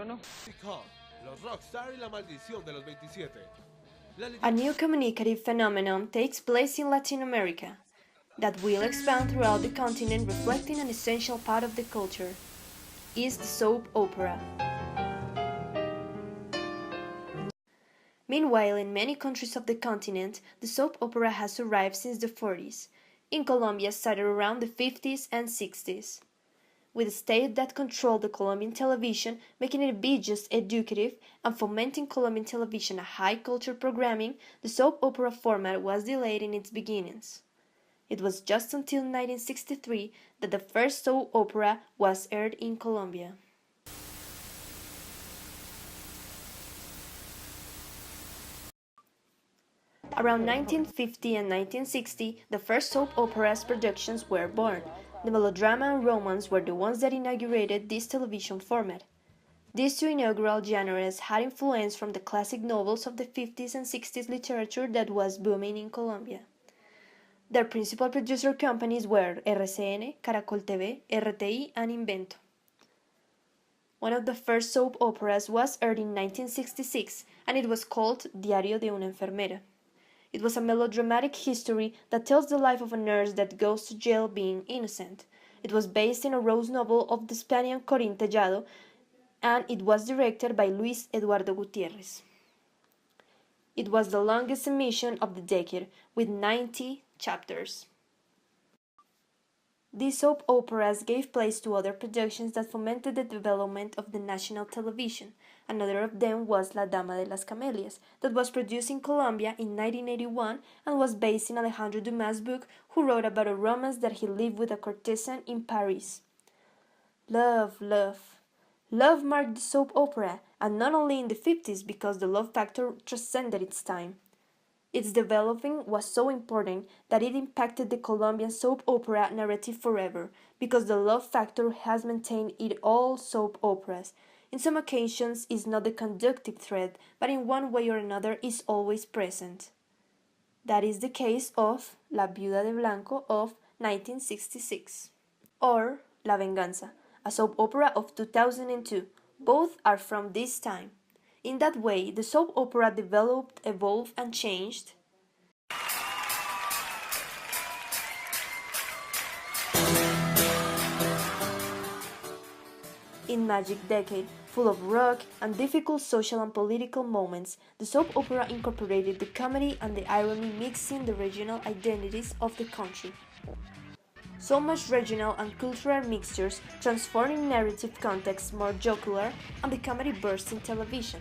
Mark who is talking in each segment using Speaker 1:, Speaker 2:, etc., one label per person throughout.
Speaker 1: no.
Speaker 2: Los rockstar y la maldición de los 27.
Speaker 3: A new communicative phenomenon takes place in Latin America that will expand throughout the continent, reflecting an essential part of the culture, is the soap opera. Meanwhile, in many countries of the continent, the soap opera has arrived since the 40s. In Colombia, started around the 50s and 60s. With a state that controlled the Colombian television, making it be just educative and fomenting Colombian television a high culture programming, the soap opera format was delayed in its beginnings. It was just until 1963 that the first soap opera was aired in Colombia. Around 1950 and 1960, the first soap opera's productions were born. The melodrama and romance were the ones that inaugurated this television format. These two inaugural genres had influence from the classic novels of the 50s and 60s literature that was booming in Colombia. Their principal producer companies were RCN, Caracol TV, RTI, and Invento. One of the first soap operas was aired in 1966, and it was called Diario de una enfermera. It was a melodramatic history that tells the life of a nurse that goes to jail being innocent. It was based in a prose novel of the Spaniard Corín Tellado, and it was directed by Luis Eduardo Gutiérrez. It was the longest emission of the decade, with 90 chapters. These soap operas gave place to other productions that fomented the development of the national television. Another of them was La Dama de las Camelias, that was produced in Colombia in 1981 and was based in Alejandro Dumas' book, who wrote about a romance that he lived with a courtesan in Paris. Love, love. Love marked the soap opera, and not only in the 50s because the love factor transcended its time. Its developing was so important that it impacted the Colombian soap opera narrative forever, because the love factor has maintained in all soap operas. In some occasions is not the conductive thread, but in one way or another is always present. That is the case of La Viuda de Blanco of 1966, or La Venganza, a soap opera of 2002. Both are from this time. In that way, the soap opera developed, evolved, and changed. In Magic Decade, full of rock and difficult social and political moments, the soap opera incorporated the comedy and the irony, mixing the regional identities of the country. So much regional and cultural mixtures, transforming narrative contexts more jocular, and the comedy burst in television.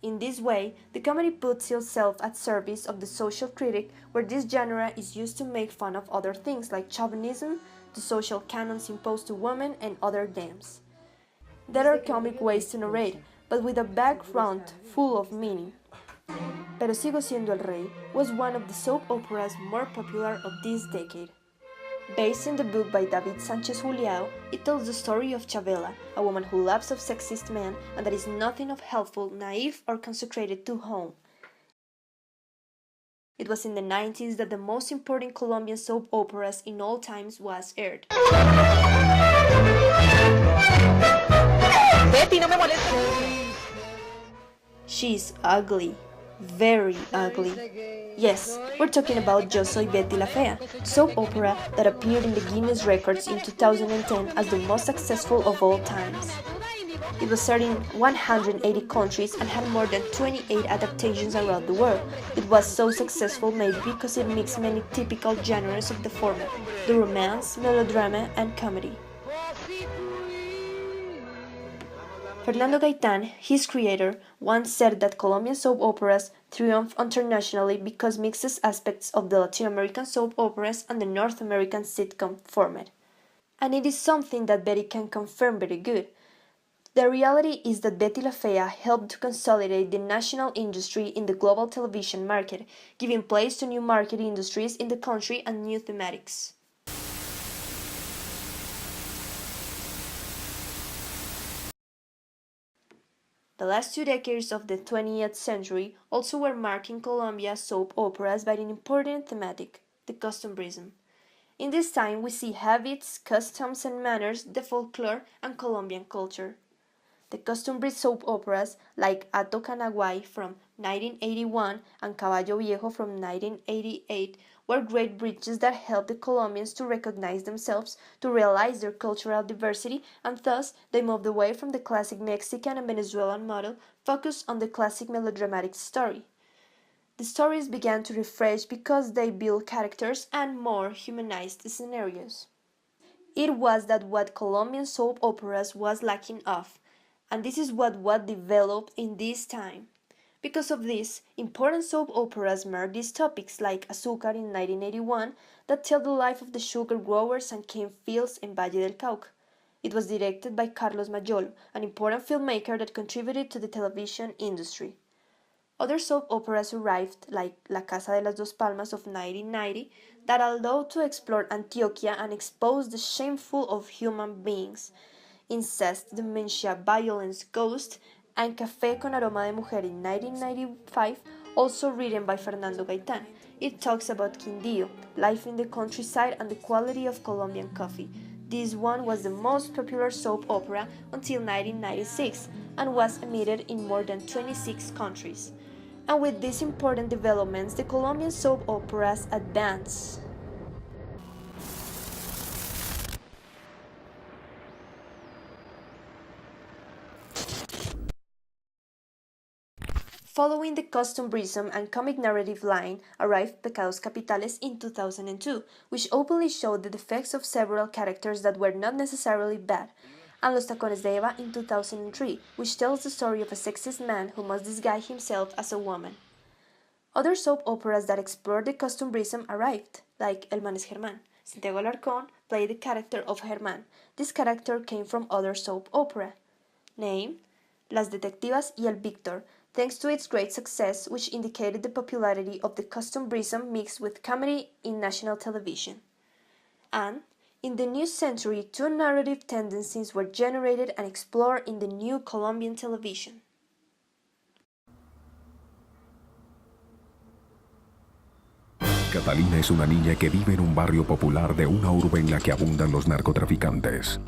Speaker 3: In this way, the comedy puts itself at service of the social critic, where this genre is used to make fun of other things like chauvinism, the social canons imposed to women, and other themes. There are comic ways to narrate, but with a background full of meaning. Pero Sigo Siendo el Rey was one of the soap operas more popular of this decade. Based in the book by David Sanchez Juliao, it tells the story of Chavela, a woman who loves a sexist man and that is nothing of helpful, naive, or consecrated to home. It was in the 90s that the most important Colombian soap operas in all times was aired.
Speaker 1: Betty, no me molestes.
Speaker 3: She's ugly. Very ugly. Yes, we're talking about Yo Soy Betty la Fea, soap opera that appeared in the Guinness Records in 2010 as the most successful of all times. It was aired in 180 countries and had more than 28 adaptations around the world. It was so successful maybe because it mixed many typical genres of the format: the romance, melodrama, and comedy. Fernando Gaitán, his creator, once said that Colombian soap operas triumph internationally because mixes aspects of the Latin American soap operas and the North American sitcom format. And it is something that Betty can confirm very good. The reality is that Betty la Fea helped to consolidate the national industry in the global television market, giving place to new market industries in the country and new thematics. The last 2 decades of the 20th century also were marked in Colombia's soap operas by an important thematic, the costumbrism. In this time we see habits, customs and manners, the folklore and Colombian culture. The custom-breed soap operas like Ato Canaguay from 1981 and Caballo Viejo from 1988 were great bridges that helped the Colombians to recognize themselves, to realize their cultural diversity, and thus they moved away from the classic Mexican and Venezuelan model focused on the classic melodramatic story. The stories began to refresh because they built characters and more humanized scenarios. It was that what Colombian soap operas was lacking of, and this is what developed in this time. Because of this, important soap operas merge these topics like Azúcar in 1981 that tell the life of the sugar growers and cane fields in Valle del Cauca. It was directed by Carlos Mayolo, an important filmmaker that contributed to the television industry. Other soap operas arrived, like La Casa de las Dos Palmas of 1990, that allowed to explore Antioquia and expose the shameful of human beings, incest, dementia, violence, ghosts, and Café con Aroma de Mujer in 1995, also written by Fernando Gaitán. It talks about Quindío, life in the countryside, and the quality of Colombian coffee. This one was the most popular soap opera until 1996 and was emitted in more than 26 countries. And with these important developments, the Colombian soap operas advance. Following the costumbrism and comic narrative line arrived Pecados Capitales in 2002, which openly showed the defects of several characters that were not necessarily bad, and Los Tacones de Eva in 2003, which tells the story of a sexist man who must disguise himself as a woman. Other soap operas that explored the costumbrism arrived, like El Man es Germán. Santiago Alarcón played the character of Germán. This character came from other soap opera. Name: Las Detectivas y El Víctor, thanks to its great success, which indicated the popularity of the costumbrism mixed with comedy in national television. And, in the new century, two narrative tendencies were generated and explored in the new Colombian television.
Speaker 4: Catalina es una niña que vive en un barrio popular de una urbe en la que abundan los narcotraficantes.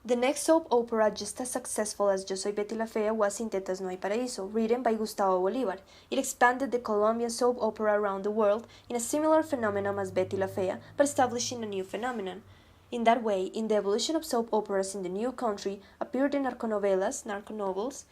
Speaker 3: The next soap opera, just as successful as Yo Soy Betty la Fea, was Sin Tetas No Hay Paraíso, written by Gustavo Bolívar. It expanded the Colombian soap opera around the world in a similar phenomenon as Betty la Fea, but establishing a new phenomenon. In that way, in the evolution of soap operas in the new country, appeared the narconovelas, narco-novels,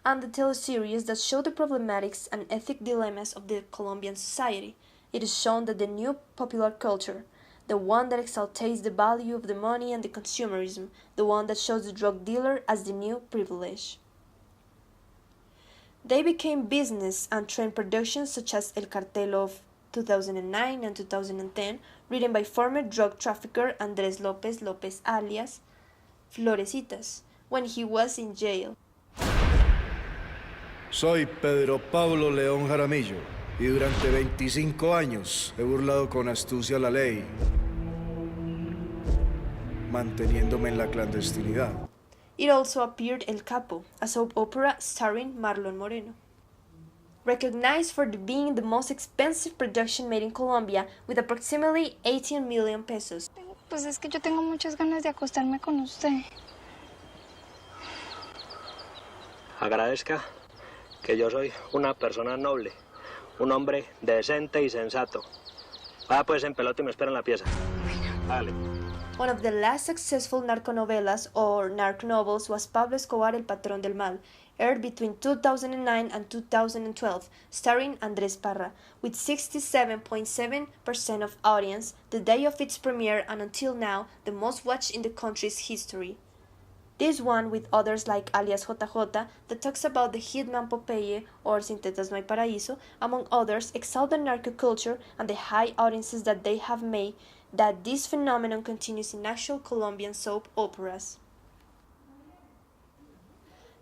Speaker 3: and the teleseries that show the problematics and ethic dilemmas of the Colombian society. It is shown that the new popular culture, the one that exaltates the value of the money and the consumerism, the one that shows the drug dealer as the new privilege. They became business and trend productions such as El Cartel of 2009 and 2010, written by former drug trafficker Andrés López alias Florecitas, when he was in jail.
Speaker 5: Soy Pedro Pablo León Jaramillo y durante 25 años he burlado con astucia la ley, manteniéndome en la clandestinidad.
Speaker 3: It also appeared El Capo, a soap opera starring Marlon Moreno. Recognized for being the most expensive production made in Colombia with approximately 18 million pesos.
Speaker 6: Pues es que yo tengo muchas ganas de acostarme con usted.
Speaker 7: Agradezca que yo soy una persona noble, un hombre decente y sensato. Va pues en pelota y me espera en la pieza. Dale.
Speaker 3: One of the last successful narconovelas or narco-novels was Pablo Escobar El Patrón del Mal, aired between 2009 and 2012, starring Andrés Parra, with 67.7% of audience the day of its premiere and until now the most watched in the country's history. This one, with others like Alias JJ, that talks about the hitman Popeye or Sin Tetas No Hay Paraíso, among others, exalt the narco culture and the high audiences that they have made that this phenomenon continues in actual Colombian soap operas.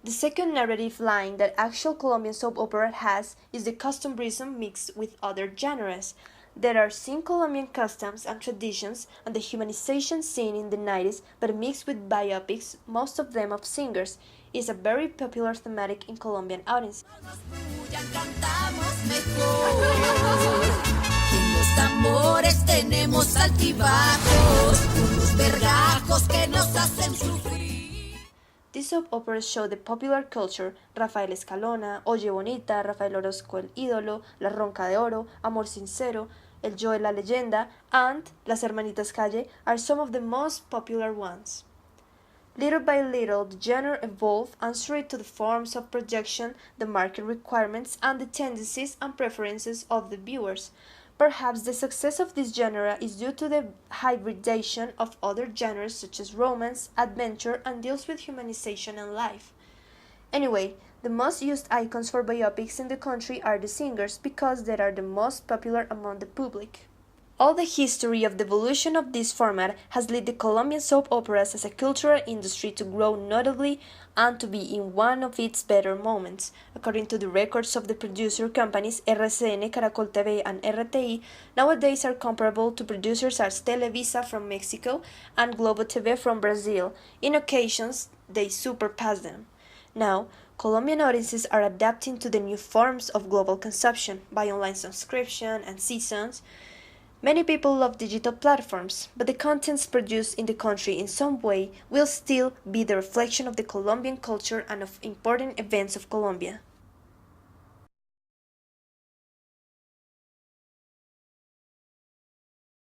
Speaker 3: The second narrative line that actual Colombian soap opera has is the costumbrism mixed with other genres. There are seen Colombian customs and traditions and the humanization seen in the 90s, but mixed with biopics, most of them of singers, is a very popular thematic in Colombian audiences. These soap operas show the popular culture: Rafael Escalona, Oye Bonita, Rafael Orozco el Ídolo, La Ronca de Oro, Amor Sincero, El Yo de la Leyenda, and Las Hermanitas Calle are some of the most popular ones. Little by little, the genre evolved, answering to the forms of projection, the market requirements, and the tendencies and preferences of the viewers. Perhaps the success of this genre is due to the hybridization of other genres such as romance, adventure, and deals with humanization and life. Anyway, the most used icons for biopics in the country are the singers because they are the most popular among the public. All the history of the evolution of this format has led the Colombian soap operas as a cultural industry to grow notably and to be in one of its better moments. According to the records of the producer companies RCN, Caracol TV, and RTI, nowadays are comparable to producers as Televisa from Mexico and Globo TV from Brazil. In occasions, they surpass them. Now, Colombian audiences are adapting to the new forms of global consumption by online subscription and seasons. Many people love digital platforms, but the contents produced in the country in some way will still be the reflection of the Colombian culture and of important events of Colombia.